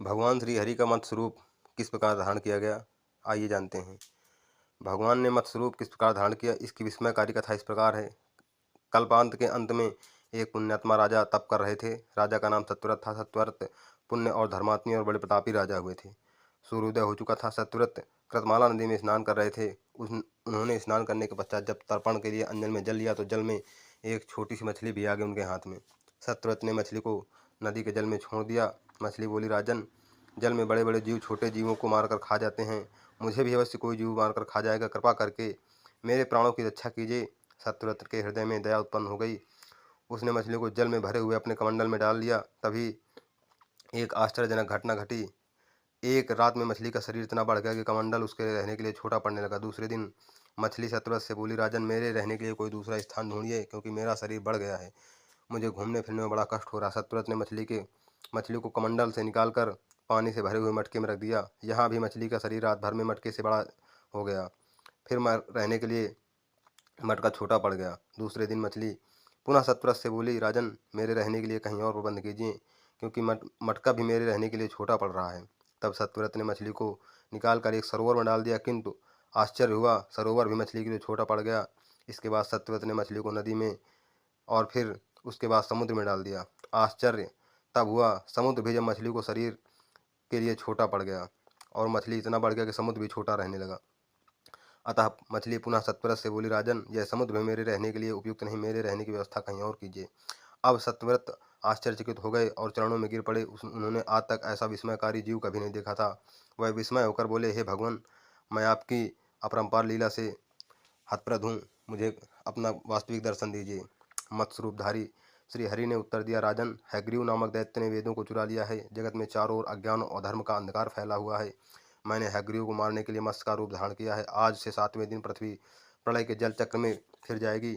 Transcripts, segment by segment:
भगवान श्री हरि का मत्स्य रूप किस प्रकार धारण किया गया, आइए जानते हैं। भगवान ने मत्स्य रूप किस प्रकार धारण किया, इसकी विस्मयकारी कथा इस प्रकार है। कल्पांत के अंत में एक पुण्यात्मा राजा तप कर रहे थे। राजा का नाम सत्यव्रत था। सत्यव्रत पुण्य और धर्मात्मी और बड़े प्रतापी राजा हुए थे। सूर्योदय हो चुका था। सत्यव्रत कृतमाला नदी में स्नान कर रहे थे। उन्होंने स्नान करने के पश्चात जब तर्पण के लिए अंजन में जल लिया तो जल में एक छोटी सी मछली भी आ गई उनके हाथ में। सत्यव्रत ने मछली को नदी के जल में छोड़ दिया। मछली बोली, राजन, जल में बड़े बड़े जीव छोटे जीवों को मारकर खा जाते हैं, मुझे भी अवश्य कोई जीव मारकर खा जाएगा, कृपा करके मेरे प्राणों की रक्षा कीजिए। सत्यव्रत के हृदय में दया उत्पन्न हो गई। उसने मछली को जल में भरे हुए अपने कमंडल में डाल दिया। तभी एक आश्चर्यजनक घटना घटी। एक रात में मछली का शरीर इतना बढ़ गया कि कमंडल उसके रहने के लिए छोटा पड़ने लगा। दूसरे दिन मछली सत्यव्रत से बोली, राजन, मेरे रहने के लिए कोई दूसरा स्थान ढूंढिए, क्योंकि मेरा शरीर बढ़ गया है, मुझे घूमने फिरने में बड़ा कष्ट हो रहा। सत्यव्रत ने मछली को कमंडल से निकालकर पानी से भरे हुए मटके में रख दिया। यहाँ भी मछली का शरीर रात भर में मटके से बड़ा हो गया। फिर रहने के लिए मटका छोटा पड़ गया। दूसरे दिन मछली पुनः सत्यव्रत से बोली, राजन, मेरे रहने के लिए कहीं और प्रबंध कीजिए, क्योंकि मटका भी मेरे रहने के लिए छोटा पड़ रहा है। तब सत्यव्रत ने मछली को निकालकर एक सरोवर में डाल दिया, किंतु आश्चर्य हुआ, सरोवर भी मछली के लिए छोटा पड़ गया। इसके बाद सत्यव्रत ने मछली को नदी में और फिर उसके बाद समुद्र में डाल दिया। आश्चर्य तब हुआ, समुद्र भी जब मछली को शरीर के लिए छोटा पड़ गया और मछली इतना बढ़ गया कि समुद्र भी छोटा रहने लगा। अतः मछली पुनः सत्यव्रत से बोली, राजन, यह समुद्र में मेरे रहने के लिए उपयुक्त नहीं, मेरे रहने की व्यवस्था कहीं और कीजिए। अब सत्यव्रत आश्चर्यचकित हो गए और चरणों में गिर पड़े। उन्होंने आज तक ऐसा विस्मयकारी जीव कभी नहीं देखा था। वह विस्मय होकर बोले, हे भगवान, मैं आपकी अपरंपार लीला से हतप्रभ हूँ, मुझे अपना वास्तविक दर्शन दीजिए। मत्स्य रूपधारी श्री हरि ने उत्तर दिया, राजन, हैग्रीव नामक दैत्य ने वेदों को चुरा लिया है। जगत में चारों ओर अज्ञान और अधर्म का अंधकार फैला हुआ है। मैंने हैग्रीव को मारने के लिए मत्स्य का रूप धारण किया है। आज से 7वें दिन पृथ्वी प्रलय के जल चक्र में फिर जाएगी।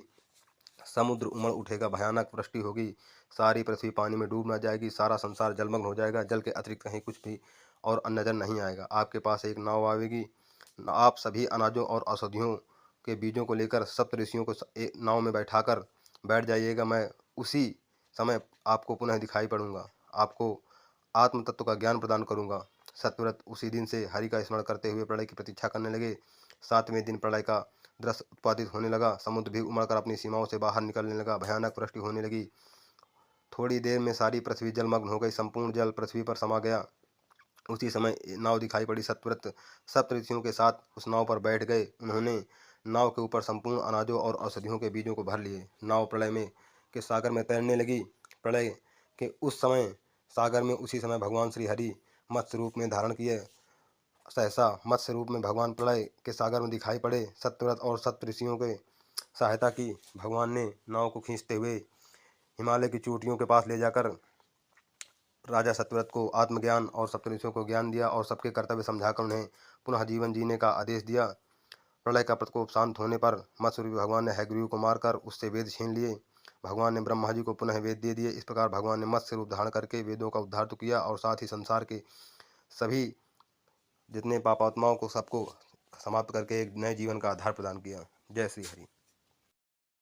समुद्र उमड़ उठेगा, भयानक वृष्टि होगी, सारी पृथ्वी पानी में डूब न जाएगी, सारा संसार जलमग्न हो जाएगा। जल के अतिरिक्त कहीं कुछ भी और नजर नहीं आएगा। आपके पास एक नाव आवेगी। आप सभी अनाजों और औषधियों के बीजों को लेकर सप्त ऋषियों को एक नाव में बैठाकर बैठ जाइएगा। मैं उसी समय आपको पुनः दिखाई पड़ूंगा, आपको आत्म तत्व का ज्ञान प्रदान करूंगा। सत्यव्रत उसी दिन से हरि का स्मरण करते हुए प्रलय की प्रतीक्षा करने लगे। 7वें दिन प्रलय का दृश्य उत्पादित होने लगा। समुद्र भी उमड़कर अपनी सीमाओं से बाहर निकलने लगा। भयानक वृष्टि होने लगी। थोड़ी देर में सारी पृथ्वी जलमग्न हो गई। संपूर्ण जल पृथ्वी पर समा गया। उसी समय नाव दिखाई पड़ी। सत्यव्रत सप्त ऋषियों के साथ उस नाव पर बैठ गए। उन्होंने नाव के ऊपर संपूर्ण अनाजों और औषधियों के बीजों को भर लिए। नाव प्रलय में के सागर में तैरने लगी। प्रलय के उस समय सागर में उसी समय भगवान श्री हरि मत्स्य रूप में धारण किए सहसा मत्स्य रूप में भगवान प्रलय के सागर में दिखाई पड़े। सत्यव्रत और सप्त ऋषियों के सहायता की। भगवान ने नाव को खींचते हुए हिमालय की चोटियों के पास ले जाकर राजा सत्यव्रत को आत्मज्ञान और सप्तऋषियों को ज्ञान दिया और सबके कर्तव्य समझाकर उन्हें पुनः जीवन जीने का आदेश दिया। प्रलय का प्रकोप शांत होने पर मत्स्यरूपी भगवान ने हैग्रीव को मारकर उससे वेद छीन लिए। भगवान ने ब्रह्मा जी को पुनः वेद दे दिए। इस प्रकार भगवान ने मत्स्य रूप धारण करके वेदों का उद्धार तो किया और साथ ही संसार के सभी जितने पापात्माओं को सबको समाप्त करके एक नए जीवन का आधार प्रदान किया। जय श्री हरि।